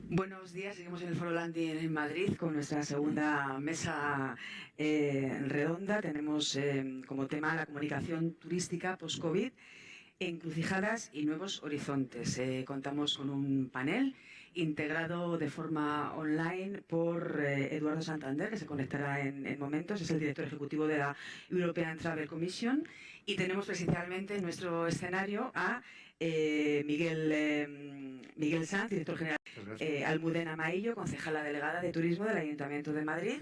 Buenos días, seguimos en el Foro Landing en Madrid con nuestra segunda mesa redonda. Tenemos como tema la comunicación turística post-COVID, encrucijadas y nuevos horizontes. Contamos con un panel integrado de forma online por Eduardo Santander, que se conectará en momentos, es el director ejecutivo de la European Travel Commission, y tenemos presencialmente en nuestro escenario a Miguel Sanz, director general, Almudena Maillo, concejala delegada de Turismo del Ayuntamiento de Madrid,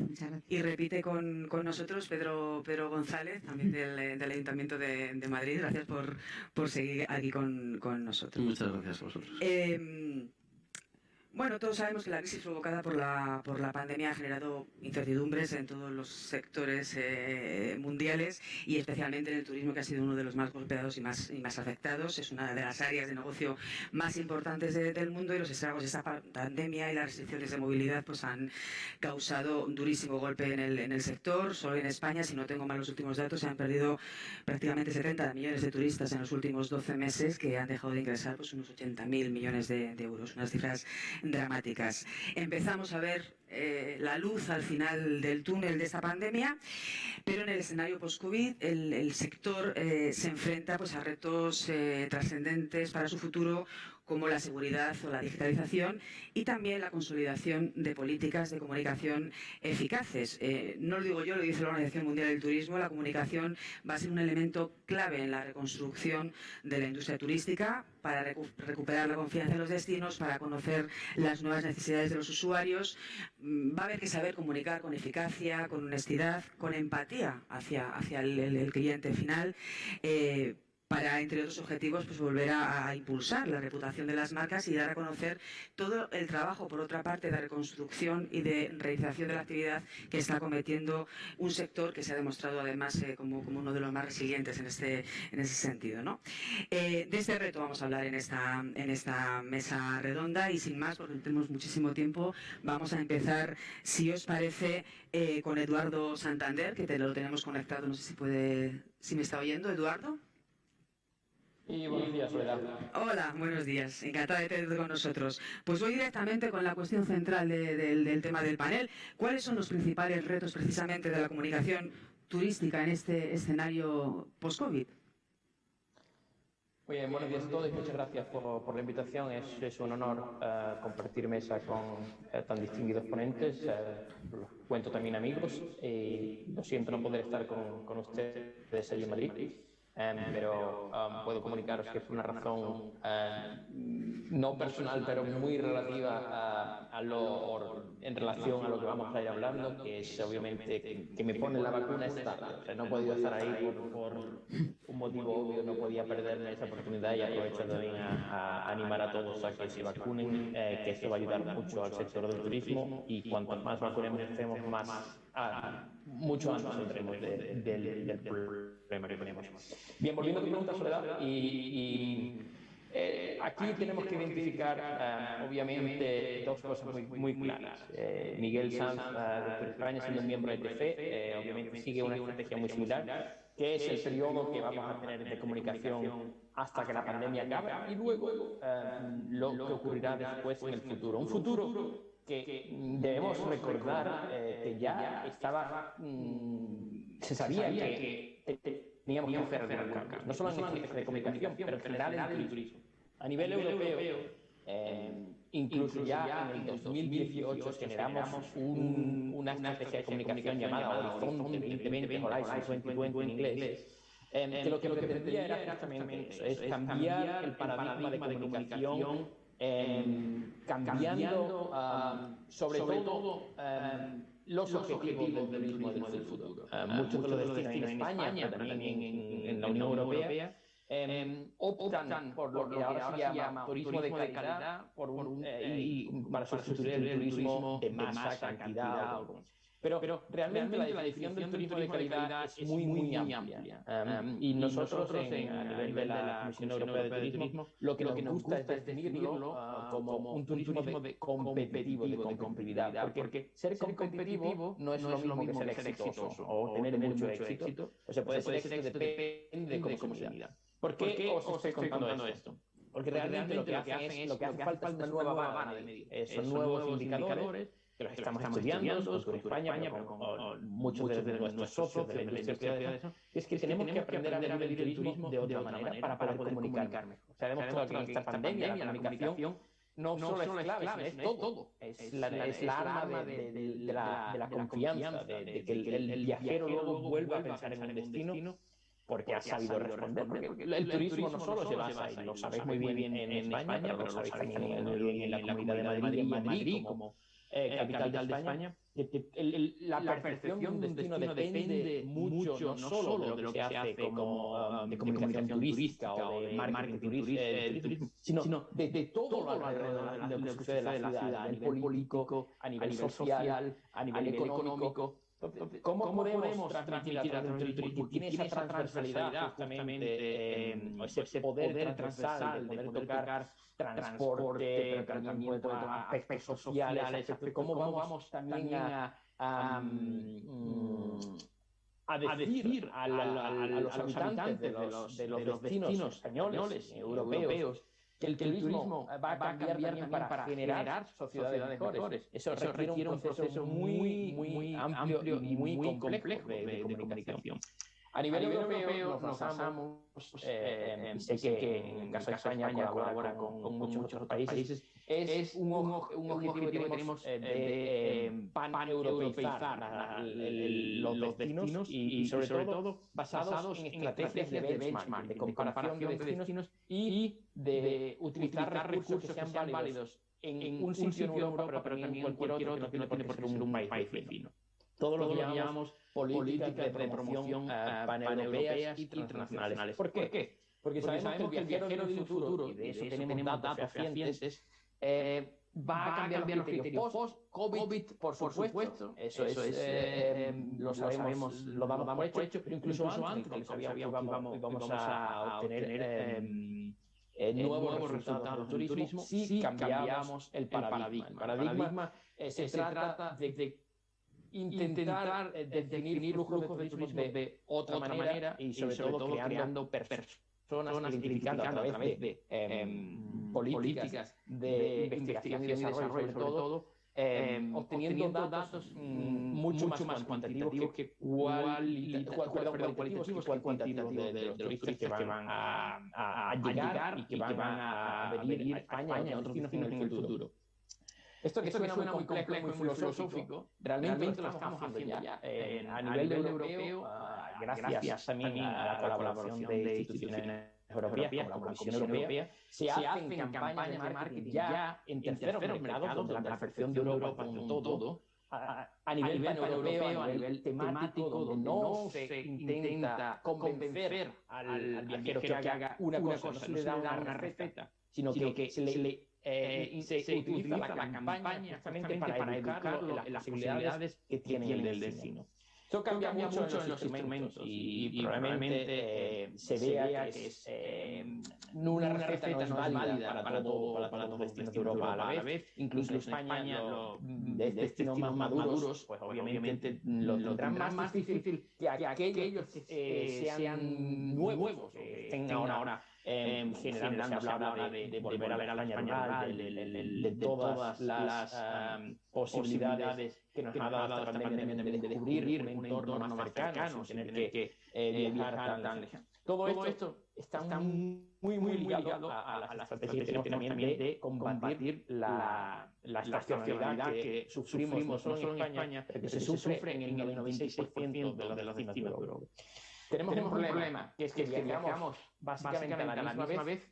y repite con nosotros Pedro González, también del Ayuntamiento de Madrid. Gracias por seguir aquí con nosotros. Muchas gracias a vosotros. Bueno, todos sabemos que la crisis provocada por la pandemia ha generado incertidumbres en todos los sectores mundiales, y especialmente en el turismo, que ha sido uno de los más golpeados y más afectados. Es una de las áreas de negocio más importantes del mundo, y los estragos de esta pandemia y las restricciones de movilidad pues han causado un durísimo golpe en el sector. Solo en España, si no tengo mal los últimos datos, se han perdido prácticamente 70 millones de turistas en los últimos 12 meses, que han dejado de ingresar pues unos 80.000 millones de euros, unas cifras dramáticas. Empezamos a ver la luz al final del túnel de esta pandemia, pero en el escenario post-COVID el sector se enfrenta pues a retos trascendentes para su futuro, como la seguridad o la digitalización, y también la consolidación de políticas de comunicación eficaces. No lo digo yo, lo dice la Organización Mundial del Turismo: la comunicación va a ser un elemento clave en la reconstrucción de la industria turística, para recuperar la confianza en los destinos, para conocer las nuevas necesidades de los usuarios. Va a haber que saber comunicar con eficacia, con honestidad, con empatía hacia el cliente final, para, entre otros objetivos, pues volver a impulsar la reputación de las marcas y dar a conocer todo el trabajo, por otra parte, de reconstrucción y de realización de la actividad que está cometiendo un sector que se ha demostrado además como uno de los más resilientes en ese sentido, ¿no? De este reto vamos a hablar en esta mesa redonda, y sin más, porque no tenemos muchísimo tiempo, vamos a empezar, si os parece, con Eduardo Santander, que lo tenemos conectado. No sé si me está oyendo, Eduardo. Y buenos días, Soledad. Hola, buenos días. Encantada de tenerte con nosotros. Pues voy directamente con la cuestión central del tema del panel. ¿Cuáles son los principales retos precisamente de la comunicación turística en este escenario post-COVID? Muy bien, buenos días a todos y muchas gracias por la invitación. Es un honor compartir mesa con tan distinguidos ponentes. Los cuento también amigos, y lo siento no poder estar con ustedes allí en Madrid. Pero puedo comunicaros que por una razón no personal, pero muy relativa en relación a lo que vamos a ir hablando, que es obviamente que me pone la vacuna esta. O sea, no he podido estar ahí por un motivo obvio, no podía perderme esa oportunidad, y aprovecho también a animar a todos a que se vacunen, que esto va a ayudar mucho al sector del turismo, y cuanto más vacunemos estemos, mucho antes saldremos del problema que tenemos. Bien, volviendo a tu pregunta, Soledad, aquí tenemos que identificar, obviamente, dos cosas muy claras. Miguel Sanz, de España, siendo un miembro de TFE, obviamente sigue una estrategia muy similar, que es el periodo que vamos a tener de comunicación hasta que la pandemia acabe, y luego lo que ocurrirá después en el futuro. Un futuro que debemos recordar que ya estaba, se sabía que teníamos que hacer algunos cambios, no solo en estrategia de comunicación, pero en general en el turismo. A nivel europeo, incluso ya en el 2018 generamos una estrategia de comunicación llamada Horizonte 2020, Horizon 2020 en inglés, que lo que pretendía era justamente eso, es cambiar el paradigma de comunicación, cambiando sobre todo los objetivos del turismo del futuro. Muchos de los destinos en España, pero también en la Unión Europea, optan por lo que ahora se llama turismo de calidad, para sustituir el turismo de masa, cantidad. Pero realmente la definición del turismo de calidad es muy amplia. Y nosotros, a nivel de la Comisión Europea de Turismo, lo que nos gusta es definirlo como un turismo competitivo, de competitividad. Porque ser competitivo no es lo mismo que ser exitoso o tener mucho éxito. O sea, puede ser éxito, depende de cómo se mida. ¿Por qué os estoy contando esto? porque realmente lo que hace falta es una nueva vara de medir. Son nuevos indicadores que los estamos estudiando con España, pero con muchos de nuestros socios de la industria de eso, es que tenemos que aprender a medir el turismo de otra manera para poder comunicar mejor. Se ha demostrado que en esta pandemia la comunicación no solo es clave, sino es todo. Es la arma de la confianza, de que el viajero luego vuelva a pensar en un destino porque ha sabido responder. Porque el turismo no solo se basa, y lo sabéis muy bien en España, pero lo sabéis también en la Comunidad de Madrid y en Madrid como capital de España, la percepción de un destino depende mucho no solo de lo que se hace como de comunicación turística o de marketing turismo, sino de todo lo alrededor de lo que sucede en la ciudad, a nivel político, a nivel social, a nivel económico. ¿Cómo podemos transmitir a través del turismo? Tiene esa transversalidad justamente, ese poder transversal de poder tocar transporte, pero también puede tocar aspectos sociales, cómo vamos también a decir a los habitantes de los destinos españoles y europeos que el turismo va a cambiar también para generar sociedades mejores. Eso requiere un proceso muy amplio y muy complejo de comunicación. A nivel europeo nos basamos, sé que en el caso de España colabora con muchos otros países, es un objetivo que tenemos de pan-europeizar los destinos y sobre todo basados en estrategias de benchmark, de comparación de destinos y de utilizar recursos que sean válidos en un sitio en Europa, pero también en cualquier otro que no tiene por qué ser un país vecino. Todo lo que llamamos políticas de promoción paneuropeas e internacionales. ¿Por qué? Porque sabemos que el viajero del futuro, y de eso tenemos datos fehacientes, va a cambiar los criterios post-COVID, por supuesto. Eso es, lo sabemos, lo damos por hecho, pero incluso antes de que sabíamos que íbamos a obtener nuevos resultados del turismo si cambiamos el paradigma. El paradigma se trata de intentar definir flujos de turismo de otra manera y sobre todo creando personas identificando a través de políticas de investigación y desarrollo sobre todo, obteniendo datos mucho más cuantitativos que cualitativos de los turistas que van a llegar y que van a venir a España y a otros destinos en el futuro. Esto que suena muy complejo y muy filosófico, realmente lo estamos haciendo ya. A nivel europeo, gracias también a la colaboración de instituciones europeas, como la Comisión Europea, se hacen campañas de marketing ya en terceros mercados, donde la percepción de Europa con todo, a nivel paneuropeo, a nivel temático, donde no se intenta convencer al viajero que haga una cosa, no se le da una receta, sino que se utiliza la campaña justamente para educarlo en las posibilidades que tiene el destino. Esto cambia mucho en los instrumentos y probablemente se vea que es una receta no es válida para todos los destinos de Europa a la vez. Incluso España, de destinos más maduros, pues obviamente lo tendrán más difícil que aquellos sean nuevos, que estén ahora generando, se habla de volver a la España rural, de todas las posibilidades que nos ha dado esta pandemia de descubrir un entorno más cercano, sin tener que viajar tan lejos. Todo esto está muy ligado a las estrategias que tenemos también de combatir la estacionalidad que sufrimos no solo en España, pero que se sufre en el 96% de los destinos de Europa. Tenemos un problema, que es que viajamos básicamente a la misma vez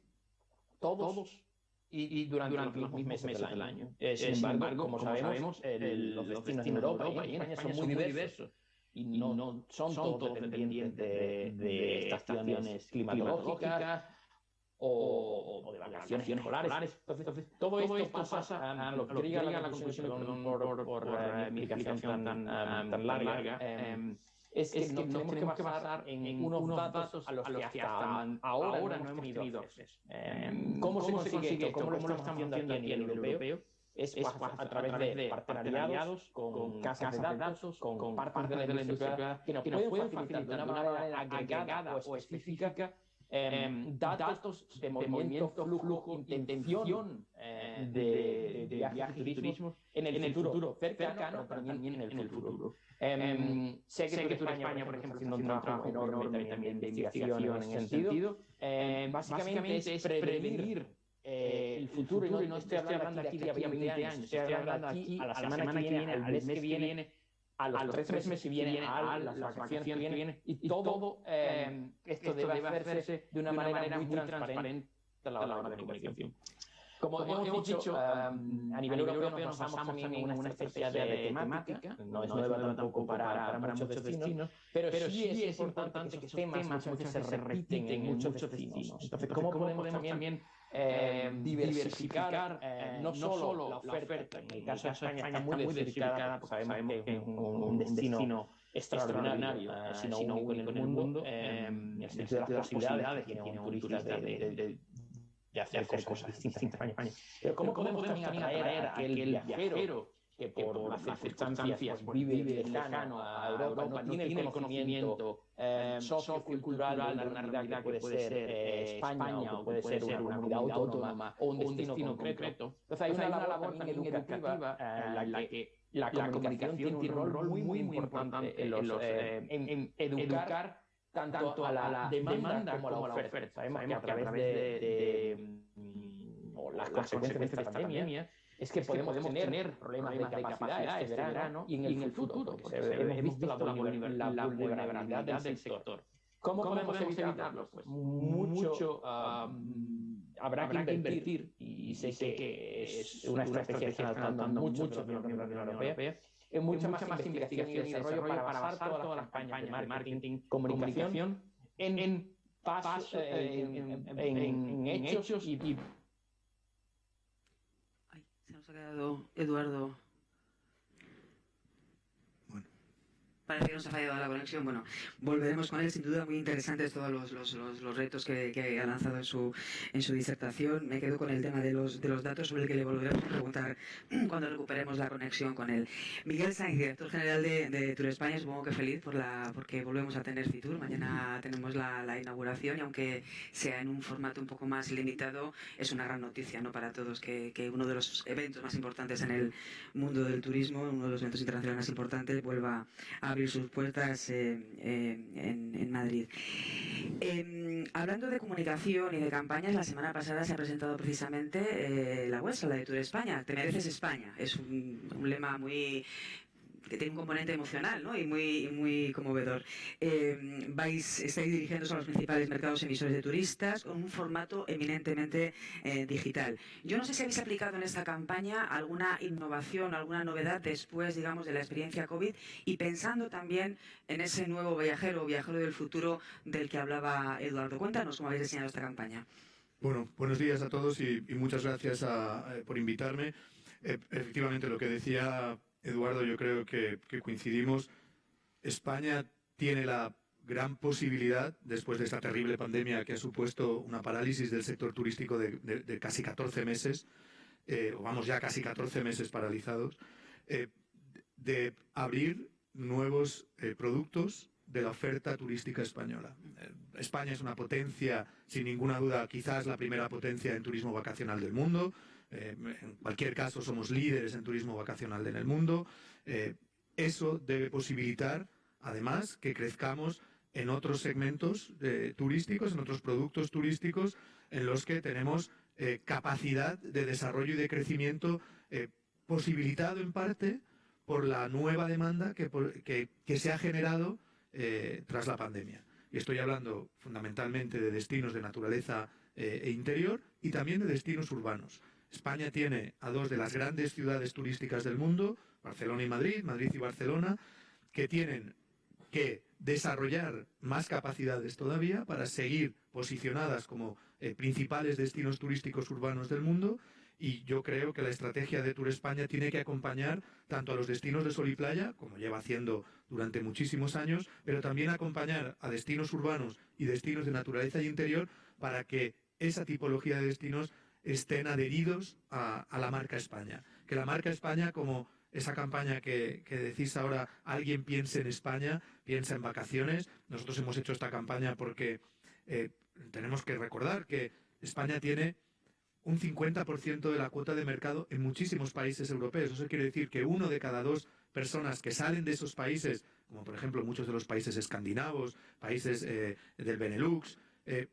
todos y durante los mismos meses del año. Sin embargo, como sabemos, los destinos en Europa y en España son muy diversos y no son todos dependientes de estaciones climatológicas o de vacaciones escolares. Entonces, todo esto pasa a lo que llega a la conclusión por mi explicación tan larga. Es que nos tenemos que basar en unos datos a los que hasta ahora no hemos tenido acceso. ¿Cómo se consigue esto? ¿Cómo lo estamos haciendo aquí a nivel europeo? Es a través de partenariados con casas de datos, con partes de la industria privada, que nos pueden facilitar de una manera agregada o específica datos de movimiento, flujo, intención de viajes y turismo en el futuro cercano, pero también en el futuro. Sé que Tour España, por ejemplo, haciendo un trabajo enorme también de investigación en ese sentido. Básicamente es prevenir el futuro, y no estoy hablando aquí de aquí a 20 años, estoy hablando aquí a la semana que viene, al mes que viene, a los 3 meses que vienen, a las vacaciones que vienen, y todo esto debe hacerse de una manera muy transparente a la hora de comunicación. Como hemos dicho, a nivel europeo nos basamos también en una estrategia de temática, no es nueva tampoco para muchos destinos, pero sí es importante que esos temas muchas veces se repiten en muchos destinos. Entonces, ¿cómo podemos también diversificar no solo la oferta? En el caso de España está muy diversificada, porque sabemos que es un destino extraordinario, sino único en el mundo, en el sentido de las posibilidades que tiene un turista de hacer cosas distintas en España. Pero ¿cómo podemos también atraer a aquel viajero que por las circunstancias vive lejano a Europa, no tiene el conocimiento sociocultural de una realidad que puede ser España, o que puede ser una comunidad autónoma o un destino concreto? Entonces hay una labor también educativa en la que la comunicación tiene un rol muy importante en educar tanto a la demanda como a la oferta. Sabemos que a través de las consecuencias de esta pandemia es que podemos tener problemas de capacidad este verano y en el futuro, porque hemos visto la vulnerabilidad del sector. ¿Cómo podemos evitarlo? Pues mucho habrá que invertir, y sé que es una estrategia que está adoptando mucho de la Unión Europea, en mucha más investigación y desarrollo para basar todas las campañas de marketing, comunicación en hechos y... Ay, se nos ha quedado Eduardo. Parece que nos ha fallado la conexión. Bueno, volveremos con él. Sin duda muy interesantes todos los retos que ha lanzado en su disertación. Me quedo con el tema de los datos, sobre el que le volveremos a preguntar cuando recuperemos la conexión con él. Miguel Sainz, director general de Tour España, supongo que feliz porque volvemos a tener Fitur. Mañana tenemos la inauguración, y aunque sea en un formato un poco más limitado, es una gran noticia, ¿no?, para todos que uno de los eventos más importantes en el mundo del turismo, uno de los eventos internacionales más importantes, vuelva a abrir sus puertas en Madrid. Hablando de comunicación y de campañas, la semana pasada se ha presentado precisamente la web, la de Tour España. Te mereces España. Es un lema que tiene un componente emocional, ¿no?, y muy conmovedor. Estáis dirigiéndose a los principales mercados emisores de turistas con un formato eminentemente digital. Yo no sé si habéis aplicado en esta campaña alguna innovación, alguna novedad después, digamos, de la experiencia COVID, y pensando también en ese nuevo viajero del futuro del que hablaba Eduardo. Cuéntanos cómo habéis diseñado esta campaña. Bueno, buenos días a todos y muchas gracias por invitarme. Efectivamente, lo que decía Eduardo, yo creo que coincidimos. España tiene la gran posibilidad, después de esta terrible pandemia que ha supuesto una parálisis del sector turístico de casi 14 meses, o vamos ya casi 14 meses paralizados, de abrir nuevos productos de la oferta turística española. España es una potencia, sin ninguna duda, quizás la primera potencia en turismo vacacional del mundo. En cualquier caso, somos líderes en turismo vacacional en el mundo. Eso debe posibilitar, además, que crezcamos en otros segmentos turísticos, en otros productos turísticos, en los que tenemos capacidad de desarrollo y de crecimiento posibilitado en parte por la nueva demanda que se ha generado tras la pandemia. Y estoy hablando fundamentalmente de destinos de naturaleza e interior, y también de destinos urbanos. España tiene a dos de las grandes ciudades turísticas del mundo, Barcelona y Madrid, Madrid y Barcelona, que tienen que desarrollar más capacidades todavía para seguir posicionadas como principales destinos turísticos urbanos del mundo. Y yo creo que la estrategia de Tour España tiene que acompañar tanto a los destinos de sol y playa, como lleva haciendo durante muchísimos años, pero también acompañar a destinos urbanos y destinos de naturaleza y interior, para que esa tipología de destinos estén adheridos a la marca España. Que la marca España, como esa campaña que decís ahora, alguien piense en España, piensa en vacaciones. Nosotros hemos hecho esta campaña porque tenemos que recordar que España tiene un 50% de la cuota de mercado en muchísimos países europeos. Eso quiere decir que 1 de cada 2 personas que salen de esos países, como por ejemplo muchos de los países escandinavos, países del Benelux,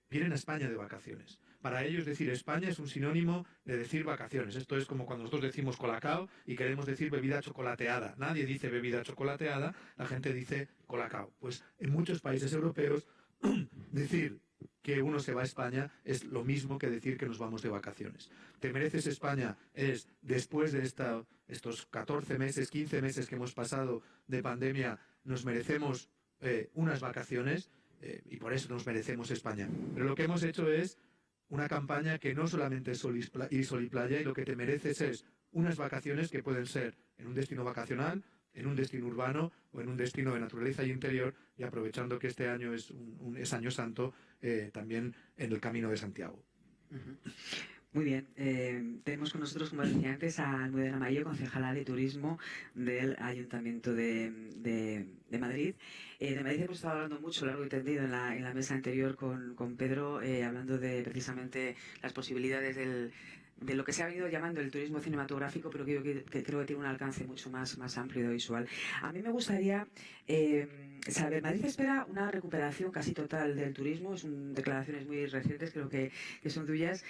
vienen a España de vacaciones. Para ellos decir España es un sinónimo de decir vacaciones. Esto es como cuando nosotros decimos colacao y queremos decir bebida chocolateada. Nadie dice bebida chocolateada, la gente dice colacao. Pues en muchos países europeos decir que uno se va a España es lo mismo que decir que nos vamos de vacaciones. Te mereces España es, después de estos 14 meses, 15 meses que hemos pasado de pandemia, nos merecemos unas vacaciones y por eso nos merecemos España. Pero lo que hemos hecho es una campaña que no solamente es sol y playa, y lo que te mereces es unas vacaciones que pueden ser en un destino vacacional, en un destino urbano o en un destino de naturaleza y interior, y aprovechando que este año es Año Santo, también en el Camino de Santiago. Muy bien, tenemos con nosotros, como decía antes, a Almudena Mayo, concejala de Turismo del Ayuntamiento de Madrid. De Madrid hemos estado hablando mucho, largo y tendido, en la mesa anterior con Pedro, hablando de precisamente las posibilidades de lo que se ha venido llamando el turismo cinematográfico, pero que creo que tiene un alcance mucho más amplio y visual. A mí me gustaría saber, Madrid espera una recuperación casi total del turismo, son declaraciones muy recientes, creo que son tuyas,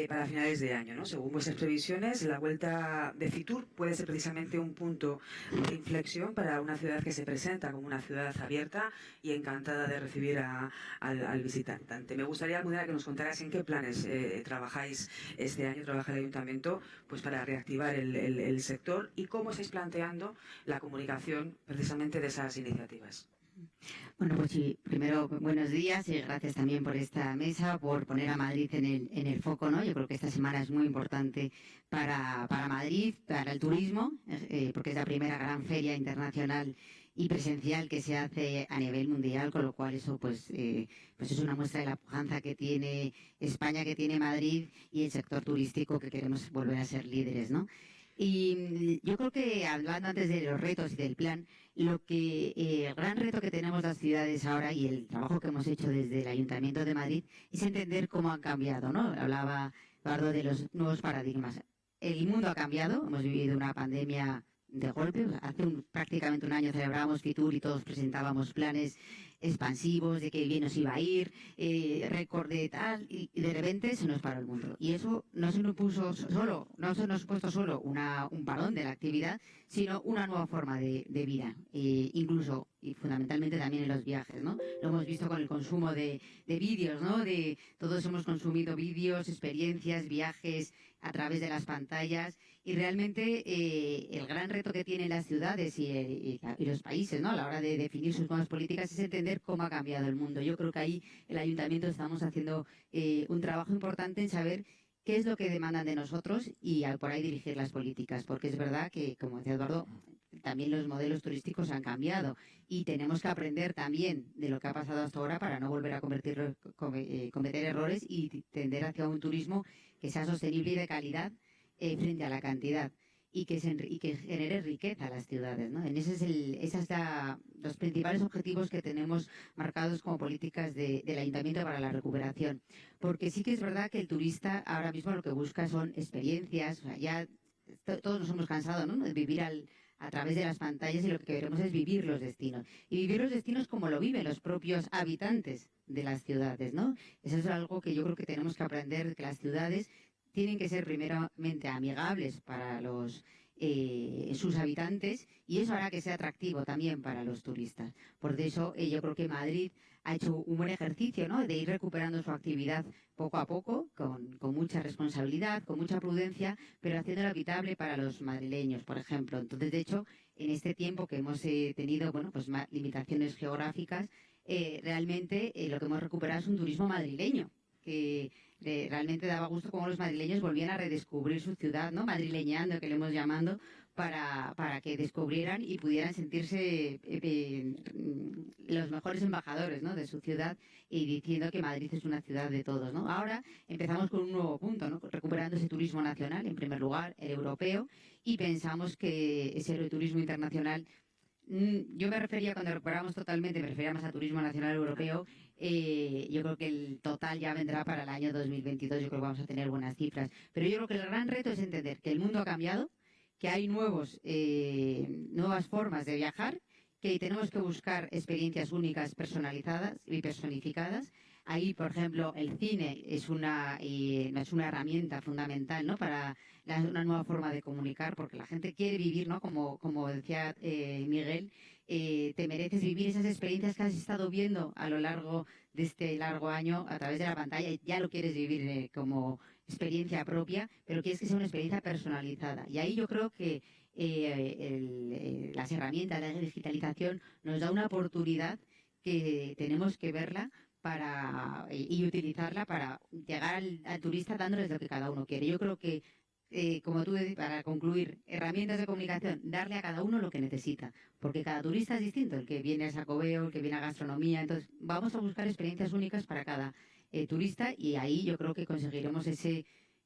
para finales de año, ¿no? Según vuestras previsiones, la vuelta de Fitur puede ser precisamente un punto de inflexión para una ciudad que se presenta como una ciudad abierta y encantada de recibir al visitante. Me gustaría, Almudena, que nos contaras en qué planes trabajáis este año, trabaja el Ayuntamiento, pues para reactivar el sector, y cómo estáis planteando la comunicación precisamente de esas iniciativas. Bueno, pues sí, primero buenos días y gracias también por esta mesa, por poner a Madrid en el foco, ¿no? Yo creo que esta semana es muy importante para Madrid, para el turismo, porque es la primera gran feria internacional y presencial que se hace a nivel mundial, con lo cual eso pues es una muestra de la pujanza que tiene España, que tiene Madrid, y el sector turístico, que queremos volver a ser líderes, ¿no? Y yo creo que, hablando antes de los retos y del plan, el gran reto que tenemos las ciudades ahora, y el trabajo que hemos hecho desde el Ayuntamiento de Madrid, es entender cómo han cambiado, ¿no? Hablaba Eduardo de los nuevos paradigmas. El mundo ha cambiado, hemos vivido una pandemia de golpe. Hace prácticamente un año celebrábamos Fitur y todos presentábamos planes expansivos de que bien nos iba a ir, récord de tal, y de repente se nos paró el mundo. Y eso no se nos puso solo, no se nos ha puesto solo un parón de la actividad, sino una nueva forma de vida, incluso y fundamentalmente también en los viajes, ¿no? Lo hemos visto con el consumo de vídeos, ¿no? Todos hemos consumido vídeos, experiencias, viajes a través de las pantallas, y realmente el gran reto que tienen las ciudades y los países, ¿no? A la hora de definir sus nuevas políticas, es entender cómo ha cambiado el mundo. Yo creo que ahí el Ayuntamiento estamos haciendo un trabajo importante en saber qué es lo que demandan de nosotros y por ahí dirigir las políticas, porque es verdad que, como decía Eduardo, también los modelos turísticos han cambiado y tenemos que aprender también de lo que ha pasado hasta ahora para no volver a cometer errores y tender hacia un turismo que sea sostenible y de calidad frente a la cantidad, y que genere riqueza a las ciudades, ¿no? Esos son los principales objetivos que tenemos marcados como políticas del Ayuntamiento para la recuperación. Porque sí que es verdad que el turista ahora mismo lo que busca son experiencias. O sea, ya todos nos hemos cansado, ¿no?, de vivir a través de las pantallas, y lo que queremos es vivir los destinos. Y vivir los destinos como lo viven los propios habitantes de las ciudades, ¿no? Eso es algo que yo creo que tenemos que aprender, que las ciudades tienen que ser primeramente amigables para sus habitantes, y eso hará que sea atractivo también para los turistas. Por eso yo creo que Madrid ha hecho un buen ejercicio, ¿no?, de ir recuperando su actividad poco a poco, con mucha responsabilidad, con mucha prudencia, pero haciéndolo habitable para los madrileños, por ejemplo. Entonces, de hecho, en este tiempo que hemos tenido pues más limitaciones geográficas, realmente lo que hemos recuperado es un turismo madrileño, que realmente daba gusto cómo los madrileños volvían a redescubrir su ciudad, ¿no?, madrileñando, que le hemos llamado, para que descubrieran y pudieran sentirse los mejores embajadores, ¿no?, de su ciudad, y diciendo que Madrid es una ciudad de todos, ¿no? Ahora empezamos con un nuevo punto, ¿no?, recuperando ese turismo nacional, en primer lugar, el europeo, y pensamos que ese turismo internacional Yo me refería, cuando recuperamos totalmente, me refería más a turismo nacional europeo. Yo creo que el total ya vendrá para el año 2022, yo creo que vamos a tener buenas cifras. Pero yo creo que el gran reto es entender que el mundo ha cambiado, que hay nuevas formas de viajar, que tenemos que buscar experiencias únicas, personalizadas y personificadas. Ahí, por ejemplo, el cine es una herramienta fundamental, ¿no?, para una nueva forma de comunicar, porque la gente quiere vivir, ¿no?, como decía Miguel, te mereces vivir esas experiencias que has estado viendo a lo largo de este largo año a través de la pantalla, y ya lo quieres vivir como experiencia propia, pero quieres que sea una experiencia personalizada. Y ahí yo creo que las herramientas de la digitalización nos da una oportunidad que tenemos que verla y utilizarla para llegar al turista dándoles lo que cada uno quiere. Yo creo que, como tú dices, para concluir, herramientas de comunicación, darle a cada uno lo que necesita, porque cada turista es distinto, el que viene a Xacobeo, el que viene a gastronomía. Entonces vamos a buscar experiencias únicas para cada turista, y ahí yo creo que conseguiremos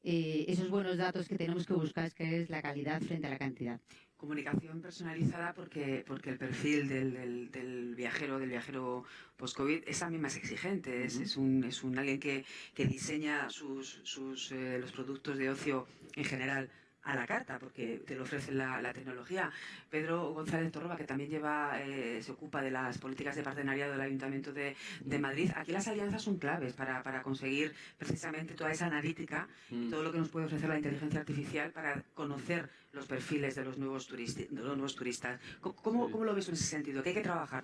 esos buenos datos que tenemos que buscar, que es la calidad frente a la cantidad. Comunicación personalizada, porque el perfil del viajero post-COVID es también más exigente. Es un alguien que diseña los productos de ocio en general a la carta, porque te lo ofrece la tecnología. Pedro González Torroba, que también se ocupa de las políticas de partenariado del Ayuntamiento de Madrid. Aquí las alianzas son claves para conseguir precisamente toda esa analítica, todo lo que nos puede ofrecer la inteligencia artificial para conocer los perfiles de los nuevos turistas. ¿Cómo lo ves en ese sentido? ¿Qué hay que trabajar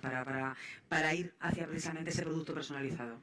para ir hacia precisamente ese producto personalizado?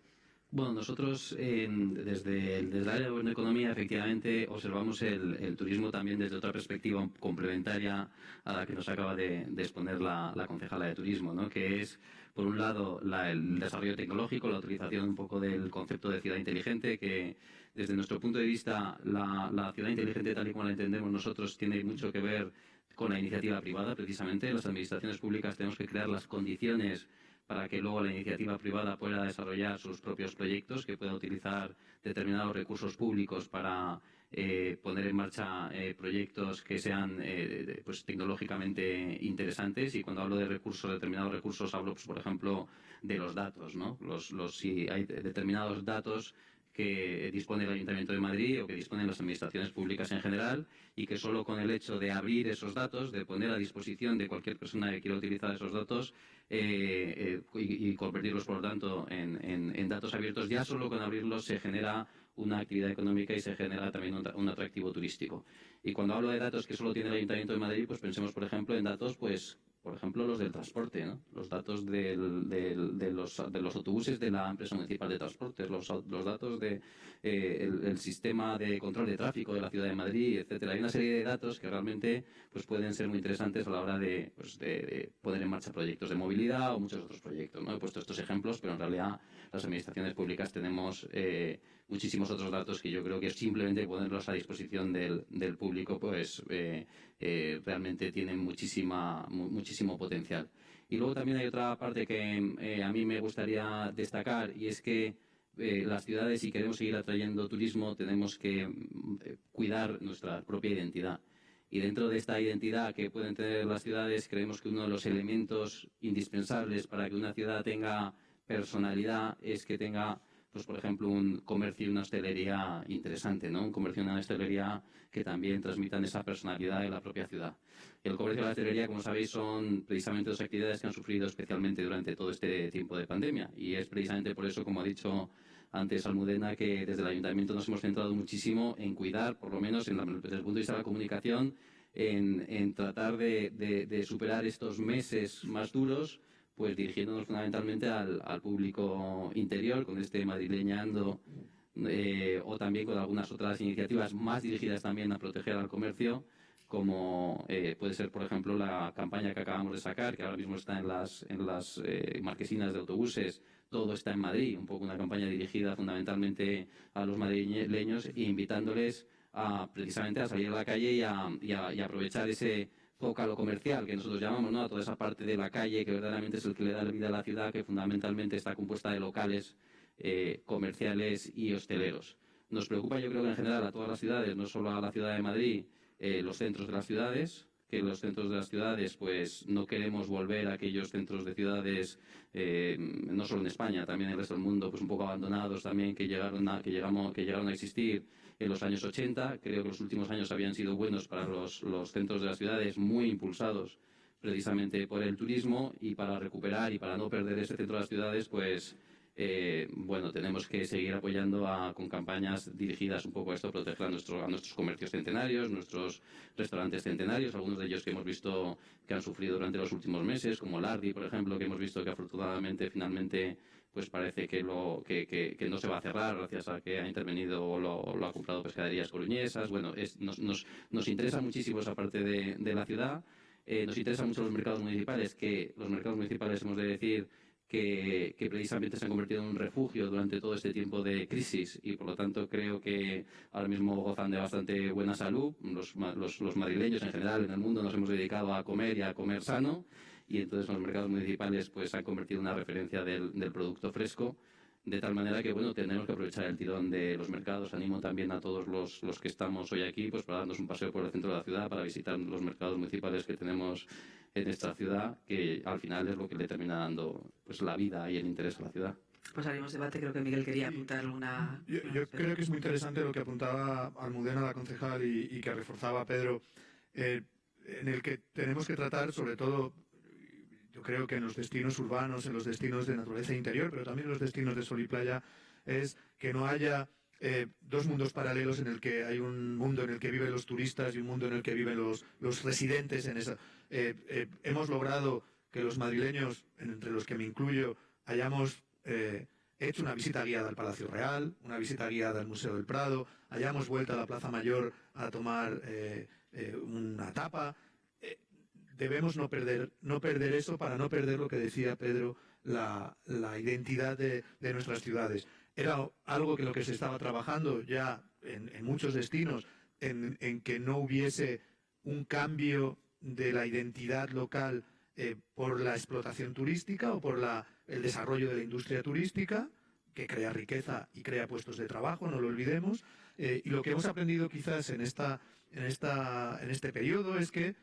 Bueno, nosotros desde el área de Gobierno de Economía efectivamente observamos el turismo también desde otra perspectiva complementaria a la que nos acaba de exponer la concejala de turismo, ¿no?, que es, por un lado, el desarrollo tecnológico, la utilización un poco del concepto de ciudad inteligente, que desde nuestro punto de vista la ciudad inteligente, tal y como la entendemos nosotros, tiene mucho que ver con la iniciativa privada. Precisamente las administraciones públicas tenemos que crear las condiciones para que luego la iniciativa privada pueda desarrollar sus propios proyectos, que pueda utilizar determinados recursos públicos para poner en marcha proyectos que sean pues tecnológicamente interesantes. Y cuando hablo de determinados recursos, hablo, pues, por ejemplo, de los datos, ¿no? Si hay determinados datos que dispone el Ayuntamiento de Madrid o que disponen las administraciones públicas en general, y que solo con el hecho de abrir esos datos, de poner a disposición de cualquier persona que quiera utilizar esos datos y convertirlos, por lo tanto, en datos abiertos, ya solo con abrirlos se genera una actividad económica y se genera también un atractivo turístico. Y cuando hablo de datos que solo tiene el Ayuntamiento de Madrid, pues pensemos, por ejemplo, en datos, pues, por ejemplo, los del transporte, ¿no? Los datos de los autobuses de la empresa municipal de transportes, los datos del sistema de control de tráfico de la ciudad de Madrid, etcétera. Hay una serie de datos que realmente pues pueden ser muy interesantes a la hora de poner en marcha proyectos de movilidad o muchos otros proyectos, ¿no? He puesto estos ejemplos, pero en realidad las administraciones públicas tenemos muchísimos otros datos que yo creo que simplemente ponerlos a disposición del público pues realmente tienen muchísimo potencial. Y luego también hay otra parte que a mí me gustaría destacar, y es que las ciudades, si queremos seguir atrayendo turismo, tenemos que cuidar nuestra propia identidad. Y dentro de esta identidad que pueden tener las ciudades, creemos que uno de los elementos indispensables para que una ciudad tenga personalidad es que tenga, pues, por ejemplo, un comercio y una hostelería interesante, ¿no? Un comercio y una hostelería que también transmitan esa personalidad de la propia ciudad. El comercio y la hostelería, como sabéis, son precisamente dos actividades que han sufrido especialmente durante todo este tiempo de pandemia. Y es precisamente por eso, como ha dicho antes Almudena, que desde el Ayuntamiento nos hemos centrado muchísimo en cuidar, por lo menos desde el punto de vista de la comunicación, en tratar de superar estos meses más duros, pues dirigiéndonos fundamentalmente al público interior, con este Madrileñando, o también con algunas otras iniciativas más dirigidas también a proteger al comercio, como puede ser, por ejemplo, la campaña que acabamos de sacar, que ahora mismo está en las marquesinas de autobuses. Todo está en Madrid, un poco una campaña dirigida fundamentalmente a los madrileños e invitándoles precisamente a salir a la calle y a aprovechar ese zócalo comercial que nosotros llamamos, ¿no?, a toda esa parte de la calle que verdaderamente es el que le da la vida a la ciudad, que fundamentalmente está compuesta de locales comerciales y hosteleros. Nos preocupa, yo creo que en general a todas las ciudades, no solo a la ciudad de Madrid, los centros de las ciudades, que los centros de las ciudades, pues no queremos volver a aquellos centros de ciudades, no solo en España, también en el resto del mundo, pues un poco abandonados también, que llegaron a existir en los años 80. Creo que los últimos años habían sido buenos para los centros de las ciudades, muy impulsados precisamente por el turismo, y para recuperar y para no perder ese centro de las ciudades, pues bueno, tenemos que seguir apoyando con campañas dirigidas un poco a esto, proteger a nuestros comercios centenarios, nuestros restaurantes centenarios, algunos de ellos que hemos visto que han sufrido durante los últimos meses, como Lardi, por ejemplo, que hemos visto que afortunadamente finalmente pues parece que no se va a cerrar gracias a que ha intervenido o lo ha comprado Pescaderías Coruñesas. Bueno, nos interesa muchísimo esa parte de la ciudad. Nos interesan mucho los mercados municipales, que los mercados municipales hemos de decir que precisamente se han convertido en un refugio durante todo este tiempo de crisis, y por lo tanto creo que ahora mismo gozan de bastante buena salud. Los madrileños en general en el mundo nos hemos dedicado a comer y a comer sano, y entonces los mercados municipales pues se han convertido en una referencia del producto fresco, de tal manera que bueno, tenemos que aprovechar el tirón de los mercados. Animo también a todos los que estamos hoy aquí pues para darnos un paseo por el centro de la ciudad, para visitar los mercados municipales que tenemos en esta ciudad, que al final es lo que le termina dando pues la vida y el interés a la ciudad. Pues haremos debate. Creo que Miguel quería apuntar alguna... Yo creo que es muy interesante lo que apuntaba Almudena, la concejal, y que reforzaba Pedro, en el que tenemos que tratar, sobre todo, yo creo que en los destinos urbanos, en los destinos de naturaleza interior, pero también en los destinos de sol y playa, es que no haya dos mundos paralelos, en el que hay un mundo en el que viven los turistas y un mundo en el que viven los residentes en esa. Hemos logrado que los madrileños, entre los que me incluyo, hayamos hecho una visita guiada al Palacio Real, una visita guiada al Museo del Prado, hayamos vuelto a la Plaza Mayor a tomar una tapa. Debemos no perder eso, para no perder lo que decía Pedro, la identidad de nuestras ciudades. Era algo que lo que se estaba trabajando ya en muchos destinos, en que no hubiese un cambio de la identidad local por la explotación turística o por el desarrollo de la industria turística, que crea riqueza y crea puestos de trabajo, no lo olvidemos. Y lo que hemos aprendido quizás en este periodo es que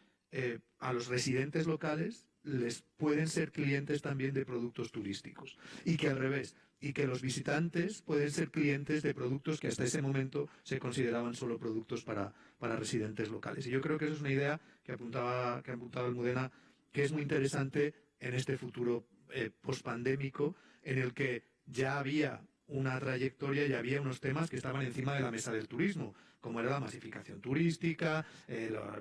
a los residentes locales les pueden ser clientes también de productos turísticos, y que al revés, y que los visitantes pueden ser clientes de productos que hasta ese momento se consideraban solo productos para residentes locales. Y yo creo que eso es una idea que apuntaba Almudena, que es muy interesante en este futuro pospandémico, en el que ya había una trayectoria y había unos temas que estaban encima de la mesa del turismo, como era la masificación turística,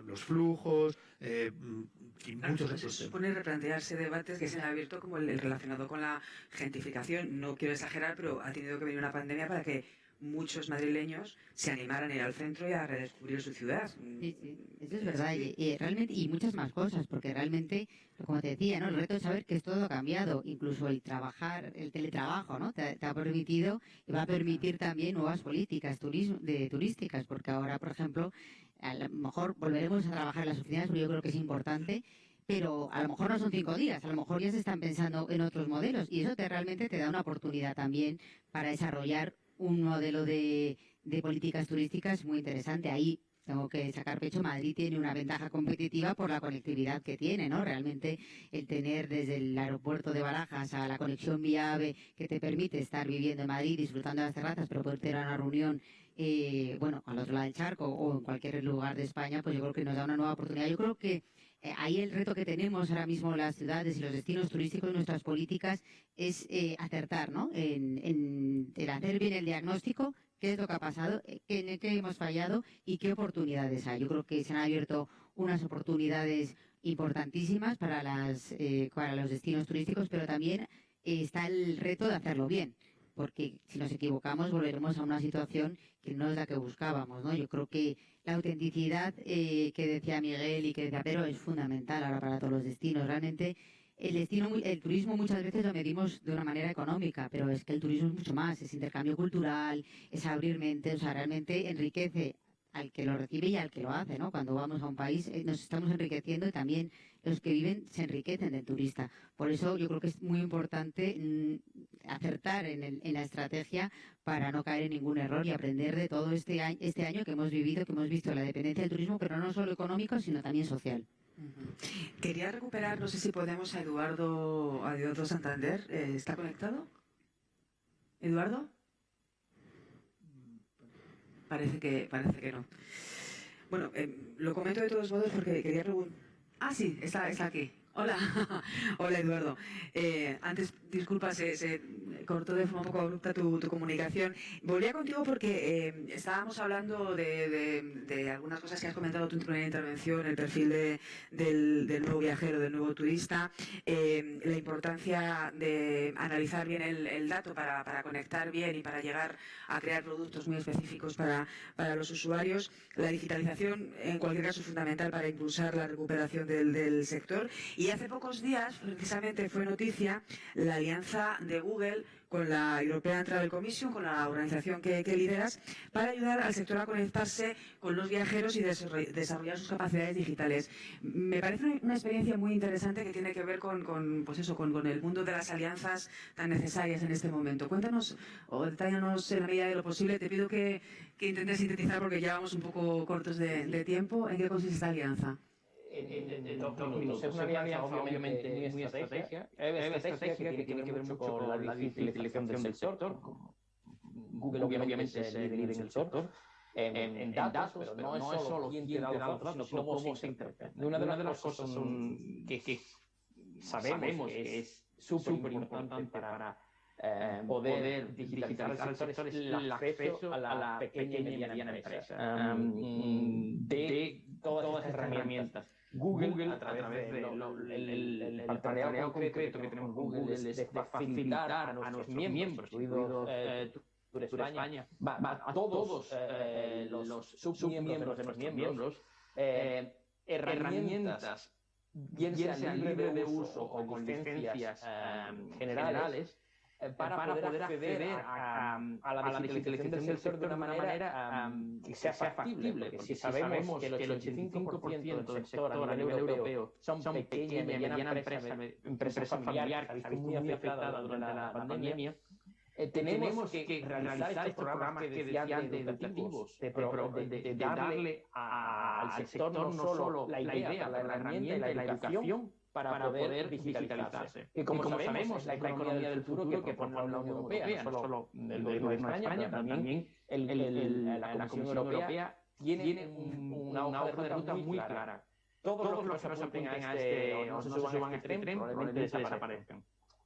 los flujos y muchos otros temas. Supone replantearse debates que se han abierto, como el relacionado con la gentrificación. No quiero exagerar, pero ha tenido que venir una pandemia para que muchos madrileños se animaran a ir al centro y a redescubrir su ciudad. Sí, eso es verdad, y realmente, y muchas más cosas, porque realmente, como te decía, ¿no? El reto es saber que todo ha cambiado, incluso el teletrabajo, ¿no? Te ha permitido y va a permitir también nuevas políticas turísticas, porque ahora, por ejemplo, a lo mejor volveremos a trabajar en las oficinas, pero yo creo que es importante, pero a lo mejor no son 5 días, a lo mejor ya se están pensando en otros modelos, y eso realmente te da una oportunidad también para desarrollar un modelo de políticas turísticas muy interesante. Ahí tengo que sacar pecho. Madrid tiene una ventaja competitiva por la conectividad que tiene, ¿no? Realmente el tener desde el aeropuerto de Barajas a la conexión vía AVE, que te permite estar viviendo en Madrid, disfrutando de las terrazas, pero poder tener una reunión al otro lado del charco o en cualquier lugar de España, pues yo creo que nos da una nueva oportunidad. Yo creo que ahí el reto que tenemos ahora mismo las ciudades y los destinos turísticos, nuestras políticas, es acertar, ¿no? En hacer bien el diagnóstico, qué es lo que ha pasado, en qué hemos fallado y qué oportunidades hay. Yo creo que se han abierto unas oportunidades importantísimas para los destinos turísticos, pero también está el reto de hacerlo bien, porque si nos equivocamos volveremos a una situación que no es la que buscábamos, ¿no? Yo creo que la autenticidad que decía Miguel y que decía Pedro es fundamental ahora para todos los destinos. Realmente el turismo muchas veces lo medimos de una manera económica, pero es que el turismo es mucho más, es intercambio cultural, es abrir mentes, o sea, realmente enriquece al que lo recibe y al que lo hace, ¿no? Cuando vamos a un país nos estamos enriqueciendo y también los que viven se enriquecen del turista. Por eso yo creo que es muy importante acertar en la estrategia para no caer en ningún error y aprender de todo este año que hemos vivido, que hemos visto la dependencia del turismo, pero no solo económico, sino también social. Quería recuperar, no sé si podemos, a Eduardo Santander. ¿Está conectado? ¿Eduardo? Parece que no. Bueno, lo comento de todos modos porque quería preguntar. Ah, sí, está aquí. Hola, hola Eduardo. Antes, disculpa, se cortó de forma un poco abrupta tu comunicación. Volvía contigo porque estábamos hablando de algunas cosas que has comentado tú en tu primera intervención, el perfil del nuevo viajero, del nuevo turista, la importancia de analizar bien el dato para conectar bien y para llegar a crear productos muy específicos para los usuarios. La digitalización, en cualquier caso, es fundamental para impulsar la recuperación del sector. Y hace pocos días, precisamente, fue noticia la alianza de Google con la European Travel Commission, con la organización que lideras, para ayudar al sector a conectarse con los viajeros y desarrollar sus capacidades digitales. Me parece una experiencia muy interesante que tiene que ver con el mundo de las alianzas tan necesarias en este momento. Cuéntanos o detállanos en la medida de lo posible. Te pido que intentes sintetizar porque ya vamos un poco cortos de tiempo. ¿En qué consiste esta alianza? En 2 minutos. Es una alianza obviamente muy estratégica que tiene que ver mucho con la digitalización del sector. Google obviamente es el líder en el sector en datos, pero no es solo quién te da los datos, sino cómo se interpreta. Una de las cosas que sabemos que es súper importante para poder digitalizar el sector es el acceso a la pequeña y mediana empresa de todas estas herramientas. Google, a través del partenariado concreto que tenemos con Google, es de facilitar a nuestros miembros, incluidos Tour España, a todos los submiembros de nuestros miembros, herramientas, bien sean libre de uso o con licencias generales, para poder acceder a la digitalización del sector de una manera que sea factible, porque si sabemos que el 85% del sector a nivel europeo son pequeña y mediana empresa familiar que ha visto muy afectada durante la pandemia, tenemos que realizar estos programas que decía antes educativos, de darle al sector no solo la idea, la herramienta y la educación para poder digitalizarse. Y como sabemos, la economía del futuro que propone la Unión Europea, no solo el gobierno de España, pero también la Comisión Europea tiene una hoja de ruta muy clara. Todos los que no se apunten a este, o no se suban a este tren, probablemente desaparezcan.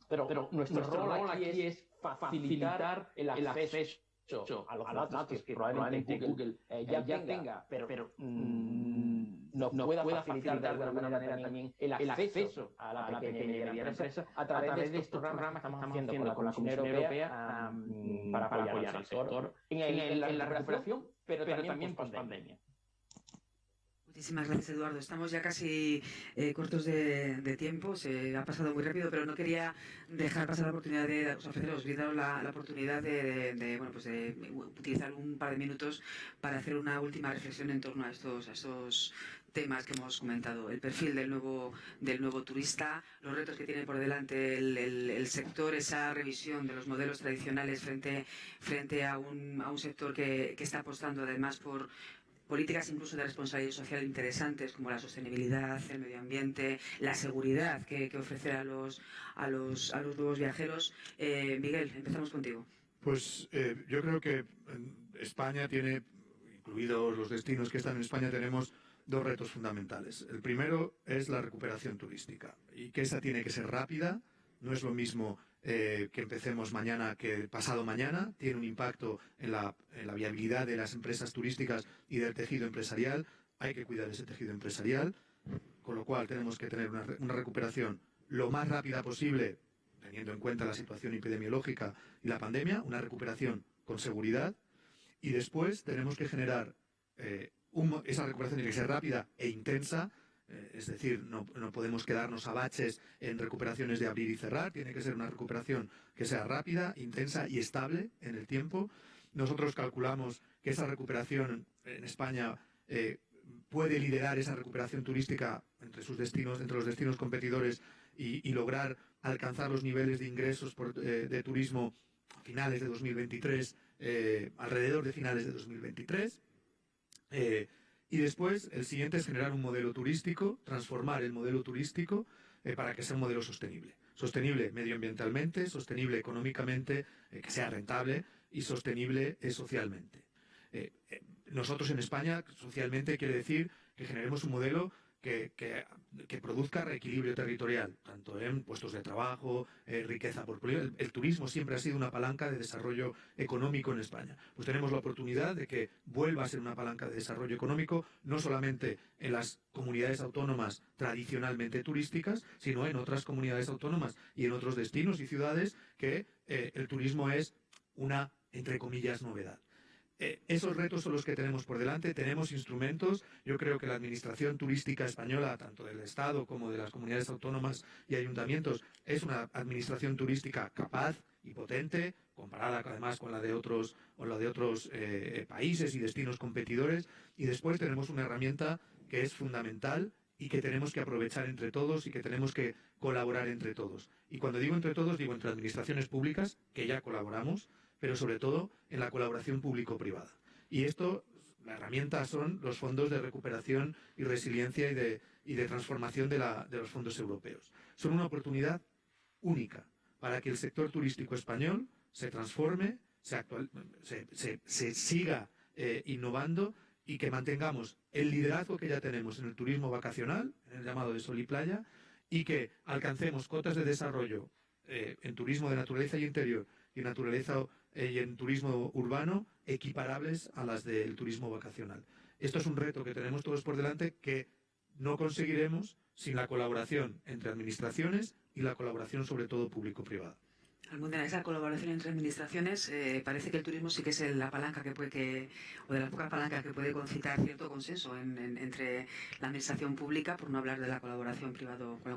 Pero nuestro rol aquí es facilitar el acceso a los datos que probablemente Google ya tenga, pero nos pueda facilitar de alguna manera también el acceso a la pequeña y mediana empresa a través de estos programas que estamos haciendo con la Comisión Europea para apoyar al sector en la recuperación, pero también post-pandemia. Muchísimas gracias, Eduardo. Estamos ya casi cortos de tiempo, se ha pasado muy rápido, pero no quería dejar pasar la oportunidad de ofreceros la oportunidad de utilizar un par de minutos para hacer una última reflexión en torno a estos temas que hemos comentado: el perfil del nuevo turista, los retos que tiene por delante el sector, esa revisión de los modelos tradicionales frente a un sector que está apostando además por políticas incluso de responsabilidad social interesantes como la sostenibilidad, el medio ambiente, la seguridad que ofrecer a los nuevos viajeros. Miguel, empezamos contigo. Pues yo creo que España tiene, incluidos los destinos que están en España, tenemos dos retos fundamentales. El primero es la recuperación turística y que esa tiene que ser rápida. No es lo mismo que empecemos mañana que pasado mañana. Tiene un impacto en la viabilidad de las empresas turísticas y del tejido empresarial. Hay que cuidar ese tejido empresarial, con lo cual tenemos que tener una recuperación lo más rápida posible, teniendo en cuenta la situación epidemiológica y la pandemia, una recuperación con seguridad, y después tenemos que generar esa recuperación tiene que ser rápida e intensa. Es decir, no podemos quedarnos a baches en recuperaciones de abrir y cerrar. Tiene que ser una recuperación que sea rápida, intensa y estable en el tiempo. Nosotros calculamos que esa recuperación en España puede liderar esa recuperación turística entre los destinos competidores y lograr alcanzar los niveles de ingresos de turismo a finales de 2023, alrededor de finales de 2023. Y después, el siguiente es generar un modelo turístico, transformar el modelo turístico para que sea un modelo sostenible. Sostenible medioambientalmente, sostenible económicamente, que sea rentable y sostenible socialmente. Nosotros en España, socialmente, quiere decir que generemos un modelo que produzca reequilibrio territorial, tanto en puestos de trabajo, riqueza por producir. El turismo siempre ha sido una palanca de desarrollo económico en España. Pues tenemos la oportunidad de que vuelva a ser una palanca de desarrollo económico, no solamente en las comunidades autónomas tradicionalmente turísticas, sino en otras comunidades autónomas y en otros destinos y ciudades que el turismo es una, entre comillas, novedad. Esos retos son los que tenemos por delante. Tenemos instrumentos. Yo creo que la administración turística española, tanto del Estado como de las comunidades autónomas y ayuntamientos, es una administración turística capaz y potente, comparada además con la de otros países y destinos competidores. Y después tenemos una herramienta que es fundamental y que tenemos que aprovechar entre todos y que tenemos que colaborar entre todos. Y cuando digo entre todos, digo entre administraciones públicas, que ya colaboramos, pero sobre todo en la colaboración público-privada. Y esto, la herramienta son los fondos de recuperación y resiliencia y de transformación de los fondos europeos. Son una oportunidad única para que el sector turístico español se transforme, se siga innovando y que mantengamos el liderazgo que ya tenemos en el turismo vacacional, en el llamado de sol y playa, y que alcancemos cotas de desarrollo en turismo de naturaleza y interior y en turismo urbano equiparables a las del turismo vacacional. Esto es un reto que tenemos todos por delante que no conseguiremos sin la colaboración entre administraciones y la colaboración sobre todo público-privada. Almudena, esa colaboración entre administraciones, parece que el turismo sí que es la palanca o de las pocas palancas que puede concitar cierto consenso entre la administración pública, por no hablar de la colaboración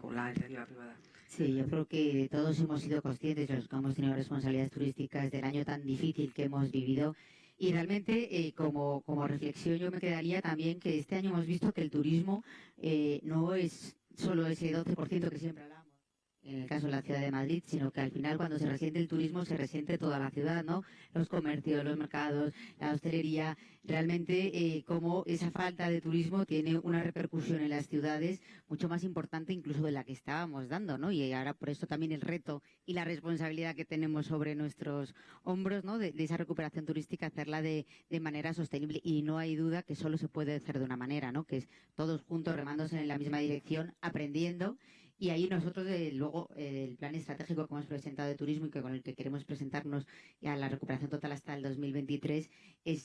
con la iniciativa privada. Sí, yo creo que todos hemos sido conscientes, los que hemos tenido responsabilidades turísticas, del año tan difícil que hemos vivido. Y realmente, como reflexión, yo me quedaría también que este año hemos visto que el turismo no es solo ese 12% que siempre hablamos, en el caso de la ciudad de Madrid, sino que al final cuando se resiente el turismo se resiente toda la ciudad, ¿no? Los comercios, los mercados, la hostelería, realmente como esa falta de turismo tiene una repercusión en las ciudades mucho más importante incluso de la que estábamos dando, ¿no? Y ahora por eso también el reto y la responsabilidad que tenemos sobre nuestros hombros, ¿no? De esa recuperación turística, hacerla de manera sostenible. Y no hay duda que solo se puede hacer de una manera, ¿no? Que es todos juntos remándose en la misma dirección, aprendiendo. Y ahí nosotros, luego, el plan estratégico que hemos presentado de turismo y con el que queremos presentarnos a la recuperación total hasta el 2023,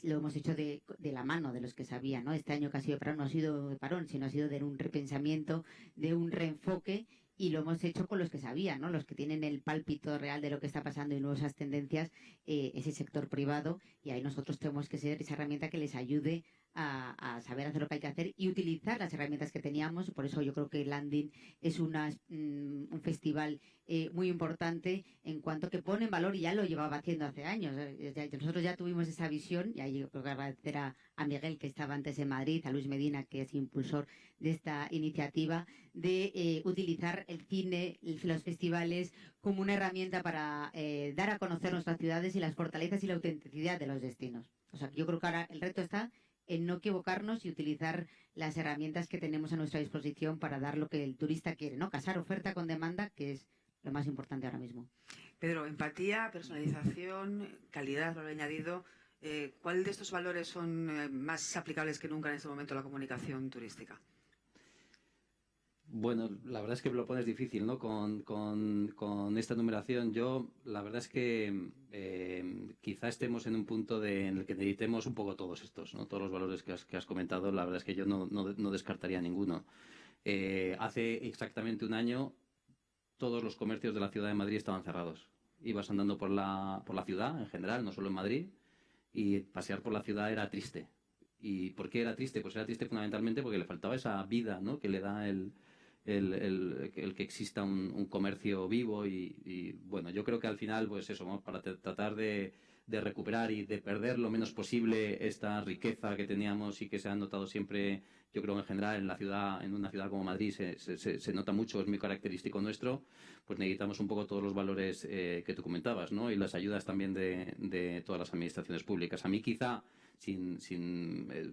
lo hemos hecho de la mano de los que sabían, ¿no? Este año que ha sido parón no ha sido de parón, sino ha sido de un repensamiento, de un reenfoque, y lo hemos hecho con los que sabían, ¿no? Los que tienen el pálpito real de lo que está pasando y nuevas tendencias, ese sector privado, y ahí nosotros tenemos que ser esa herramienta que les ayude a saber hacer lo que hay que hacer y utilizar las herramientas que teníamos. Por eso yo creo que Landing es un festival muy importante en cuanto que pone en valor, y ya lo llevaba haciendo hace años. Nosotros ya tuvimos esa visión, y ahí yo creo que agradecer a Miguel, que estaba antes en Madrid, a Luis Medina, que es impulsor de esta iniciativa, de utilizar el cine, los festivales, como una herramienta para dar a conocer nuestras ciudades y las fortalezas y la autenticidad de los destinos. O sea, yo creo que ahora el reto está en no equivocarnos y utilizar las herramientas que tenemos a nuestra disposición para dar lo que el turista quiere, ¿no? Casar oferta con demanda, que es lo más importante ahora mismo. Pedro, empatía, personalización, calidad, lo he añadido. ¿Cuál de estos valores son más aplicables que nunca en este momento a la comunicación turística? Bueno, la verdad es que me lo pones difícil, ¿no? Con esta numeración. Yo, la verdad es que quizá estemos en un punto en el que necesitemos un poco todos estos, ¿no? Todos los valores que has comentado, la verdad es que yo no descartaría ninguno. Hace exactamente un año, todos los comercios de la ciudad de Madrid estaban cerrados. Ibas andando por la ciudad en general, no solo en Madrid, y pasear por la ciudad era triste. ¿Y por qué era triste? Pues era triste fundamentalmente porque le faltaba esa vida, ¿no? Que le da el que exista un comercio vivo y bueno, yo creo que al final, pues eso, ¿no? Para tratar de de recuperar y de perder lo menos posible esta riqueza que teníamos y que se ha notado siempre, yo creo en general en la ciudad, en una ciudad como Madrid se nota mucho, es muy característico nuestro, pues necesitamos un poco todos los valores que tú comentabas, ¿no? Y las ayudas también de todas las administraciones públicas. A mí quizá sin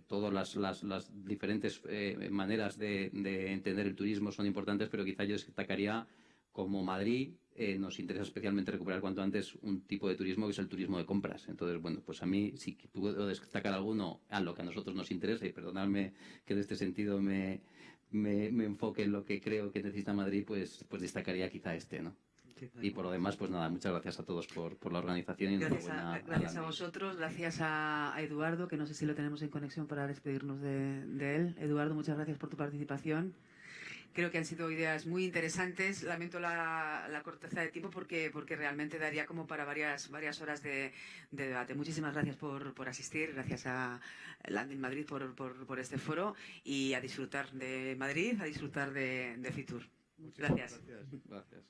todas las diferentes maneras de entender el turismo son importantes, pero quizá yo destacaría como Madrid nos interesa especialmente recuperar cuanto antes un tipo de turismo que es el turismo de compras. Entonces, bueno, pues a mí, si puedo destacar alguno a lo que a nosotros nos interesa, y perdonadme que en este sentido me enfoque en lo que creo que necesita Madrid, pues destacaría quizá este, ¿no? Y por lo demás, pues nada, muchas gracias a todos por la organización y gracias a vosotros, gracias a Eduardo, que no sé si lo tenemos en conexión para despedirnos de él. Eduardo, muchas gracias por tu participación. Creo que han sido ideas muy interesantes. Lamento la corteza de tiempo porque realmente daría como para varias horas de debate. Muchísimas gracias por asistir, gracias a Landing Madrid por este foro y a disfrutar de Madrid, a disfrutar de Fitur. Gracias. Gracias.